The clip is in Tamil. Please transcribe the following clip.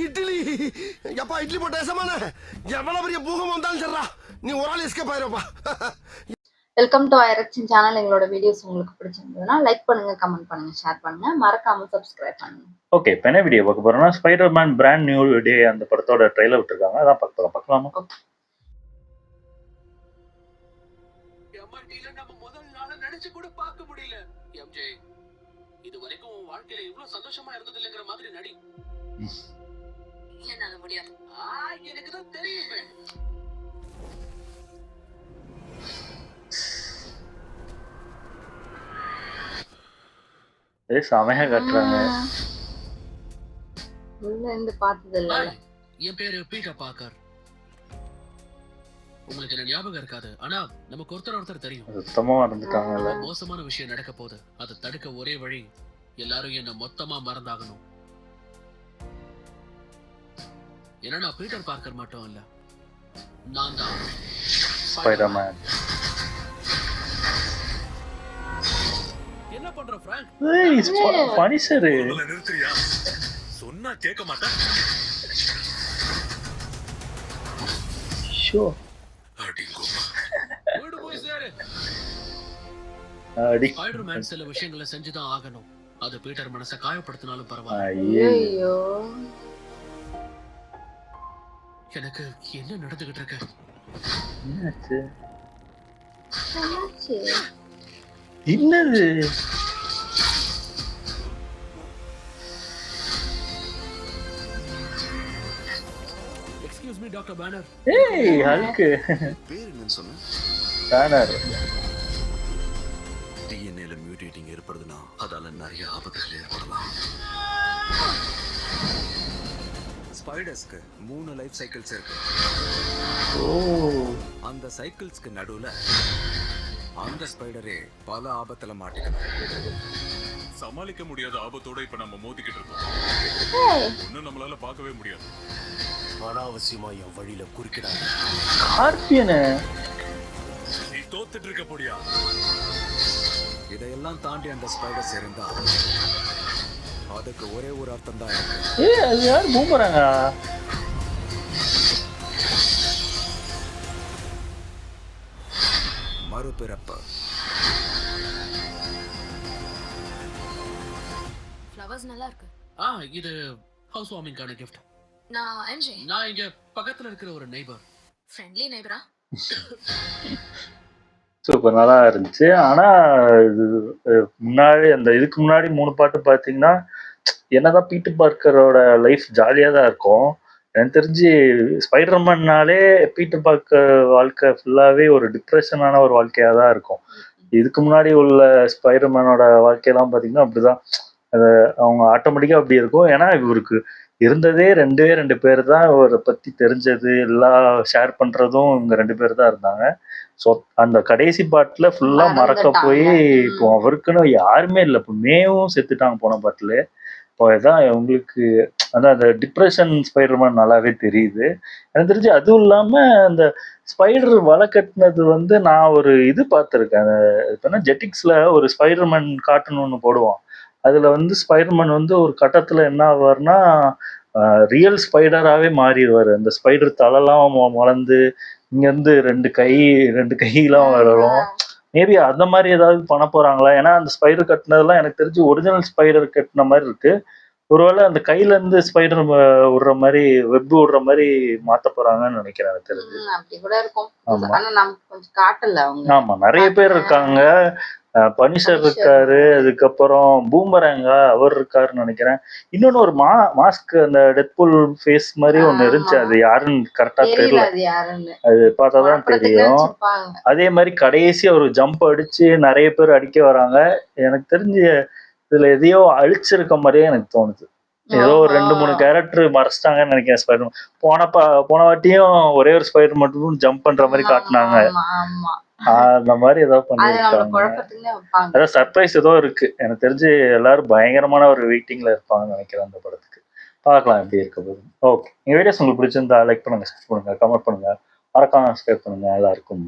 இட்லி எப்பா இட்லி போட்ட சமான எவ்வளவு பெரிய பூகம் வந்தாலும் சரிடா நீ ஒரு ஆள் எஸ்கேப் ஆயிருப்பா. வெல்கம் டு ஐரக்ஷன் சேனல். எங்களோட வீடியோஸ் உங்களுக்கு பிடிச்சிருந்ததுன்னா லைக் பண்ணுங்க, கமெண்ட் பண்ணுங்க, ஷேர் பண்ணுங்க, மறக்காம சப்ஸ்கிரைப் பண்ணுங்க. ஓகே, இப்போ என்ன வீடியோ பார்க்க போறோம்னா ஸ்பைடர்மேன் பிராண்ட் நியூ டே அந்த படத்தோட ட்ரெய்லர் விட்டுருக்காங்க. அதான் பார்க்கலாமா? எம்ஆர்டில நம்ம முதல் நாள நினைச்சு கூட பார்க்க முடியல. எம்ஜே, இது வரைக்கும் உன் வாழ்க்கையில இவ்வளவு சந்தோஷமா இருந்தது இல்லங்கிற மாதிரி நடி. என்னால முடியாது. எனக்கு தான் தெரியுமே. செமையா கட்டுறாங்க. உள்ள இருந்து பார்த்தது இல்ல. என் பேரு பீட்டர் பார்க்கர். உங்களுக்கு என்ன ஞாபகம் இருக்காது, ஆனா நமக்கு ஒருத்தர் தெரியும். சுத்தமா மறந்துட்டாங்கல்ல. மோசமான விஷயம் நடக்க போகுது. அதை தடுக்க ஒரே வழி, எல்லாரும் என்ன மொத்தமா மறந்தாகணும். ஏன்னா நான் பீட்டர் பார்க்கர் மட்டும் இல்ல, நான் தான் ஸ்பைடர்மேன். என்ன பண்ற பிராங்க்? ஏய் பனிஷர் நிறுத்துறியா? சொன்னா கேட்க மாட்டேன். ஷோ வீடு போய் சேரு. ஸ்பைடர்மேன் சில விஷயங்களை செஞ்சுதான் ஆகணும். அது பீட்டர் மனசை காயப்படுத்தினாலும் பரவாயில்லை. ஐயோ, எனக்கு என்ன நடந்துகிட்டு இருக்கு? என்னாச்சு? என்னாச்சு? என்னது? Excuse me doctor banner. ஏய் ஹல்க் பேர் என்னன்னு சொன்ன? பேனர். டிஎன்ஏல மியூட்டேட்டிங் ஏற்படுதுன்னா அதால நிறைய ஆபத்துகள் ஏற்படலாம். ஸ்பைடர்ஸ்க்கு 3 லைஃப் சைக்கிள்ஸ் இருக்கு. ஓ, அந்த சைக்கிள்ஸ்க்கு நடுவுல அந்த ஸ்பைடரே பல ஆபத்துல மாட்டிக்கணும். சமாளிக்க முடியாத ஆபத்தோட இப்ப நம்ம மோதிக்கிட்டு இருக்கோம். ஒன்னும் நம்மளால பார்க்கவே முடியாது. அனாவசியமா என் வழியில குறுக்கிடாத. ஸ்கார்பியனே, நீ தோத்துட்டு இருக்க போடியா? இதையெல்லாம் தாண்டி அந்த ஸ்பைடர்ஸ் இருந்தா அதுக்கு ஒரே ஒரு அர்த்தம் தான் இருக்கு. ஏய் அது யார் பூமராங்க? மறுபிறப்பு. ஃப்ளவர்ஸ் நல்லா இருக்கு. இது ஹவுஸ் வார்மிங்கான கிஃப்ட். நான் எம்ஜே. நான் இங்க பக்கத்துல இருக்கிற ஒரு நெய்பர். ஃப்ரெண்ட்லி நெய்பரா? சூப்பர், நல்லா இருந்துச்சு. ஆனா முன்னாடி அந்த இதுக்கு முன்னாடி 3 பாட்டு பார்த்தீங்கன்னா என்னதான் பீட்டர் பார்க்கரோட லைஃப் ஜாலியாக தான் இருக்கும். எனக்கு தெரிஞ்சு ஸ்பைடர்மேன்னாலே பீட்டர் பார்க்கர் வாழ்க்கை ஃபுல்லாகவே ஒரு டிப்ரெஷனான ஒரு வாழ்க்கையாக தான் இருக்கும். இதுக்கு முன்னாடி உள்ள ஸ்பைடர்மேனோட வாழ்க்கையெல்லாம் பார்த்தீங்கன்னா அப்படிதான். அது அவங்க ஆட்டோமேட்டிக்காக அப்படி இருக்கும். ஏன்னா இவருக்கு இருந்ததே 2 பேர் தான் இவரை பற்றி தெரிஞ்சது, எல்லாம் ஷேர் பண்ணுறதும் இவங்க 2 பேர் தான் இருந்தாங்க. ஸோ அந்த கடைசி பாட்டில் ஃபுல்லாக மறக்க போய் இப்போ அவருக்குன்னு யாருமே இல்லை. இப்போ மேவும் செத்துட்டாங்க போன பாட்டில். இப்போ இதான் உங்களுக்கு அதான் அந்த டிப்ரெஷன் ஸ்பைடர்மேன் நல்லாவே தெரியுது. எனக்கு தெரிஞ்சு அதுவும் இல்லாமல் அந்த ஸ்பைடர் வலை கட்டினது நான் ஒரு இது பார்த்துருக்கேன். இப்போ ஜெட்டிக்ஸில் ஒரு ஸ்பைடர்மேன் கார்ட்டூன் ஒன்று போடுவான். அதில் ஸ்பைடர்மேன் ஒரு கட்டத்தில் என்ன ஆவார்னா ரியல் ஸ்பைடராகவே மாறிடுவார். அந்த ஸ்பைடர் தலைலாம் வளர்ந்து இங்கேருந்து 2 கையெல்லாம் வளரும். மேபி அந்த மாதிரி ஏதாவது பண்ண போகிறாங்களா? ஏன்னா அந்த ஸ்பைடர் கட்டினதெல்லாம் எனக்கு தெரிஞ்சு ஒரிஜினல் ஸ்பைடர் கட்டின மாதிரி இருக்கு. ஒருவேளை அந்த கையிலேருந்து ஸ்பைடர் விடுற மாதிரி வெப் விடுற மாதிரி மாற்ற போகிறாங்கன்னு நினைக்கிறேன். எனக்கு தெரிஞ்சு அப்படி கூட இருக்கும். ஆனா நமக்கு கொஞ்சம் காட்டல அவங்க. ஆமாம், நிறைய பேர் இருக்காங்க. பனிஷர் இருக்காரு, அதுக்கப்புறம் பூமராங்கா அவர் இருக்காருன்னு நினைக்கிறேன். இன்னொன்னு ஒரு மாஸ்க் அந்த டெட்பூல் ஃபேஸ் மாதிரி ஒண்ணு இருந்துச்சு. அது யாருன்னு கரெக்டா தெரியல. அது பார்த்தாதான் தெரியும். அதே மாதிரி கடைசியா ஒரு ஜம்ப் அடிச்சு நிறைய பேர் அடிக்க வராங்க. எனக்கு தெரிஞ்சு இதுல எதையோ அழிச்சிருக்க மாதிரியே எனக்கு தோணுது. ஏதோ ஒரு 2-3 கேரக்டர் மறைச்சிட்டாங்கன்னு நினைக்கிறேன். ஸ்பைடர் போன வாட்டியும் ஒரே ஒரு ஸ்பைடர் மட்டும் ஜம்ப் பண்ற மாதிரி காட்டினாங்க. அந்த மாதிரி ஏதோ பண்ணிருக்காங்க. அதான் சர்ப்ரைஸ் ஏதோ இருக்கு. எனக்கு தெரிஞ்சு எல்லாரும் பயங்கரமான ஒரு வெயிட்டிங்ல இருப்பாங்கன்னு நினைக்கிறேன் அந்த படத்துக்கு. பார்க்கலாம் எப்படி இருக்க போகுது. ஓகே, எங்க வீடியோஸ் உங்களுக்கு பிடிச்சிருந்தா லைக் பண்ணுங்க, ஷேர் பண்ணுங்க, கமெண்ட் பண்ணுங்க, மறக்காம சப்ஸ்கிரைப் பண்ணுங்க. எல்லாருக்கும்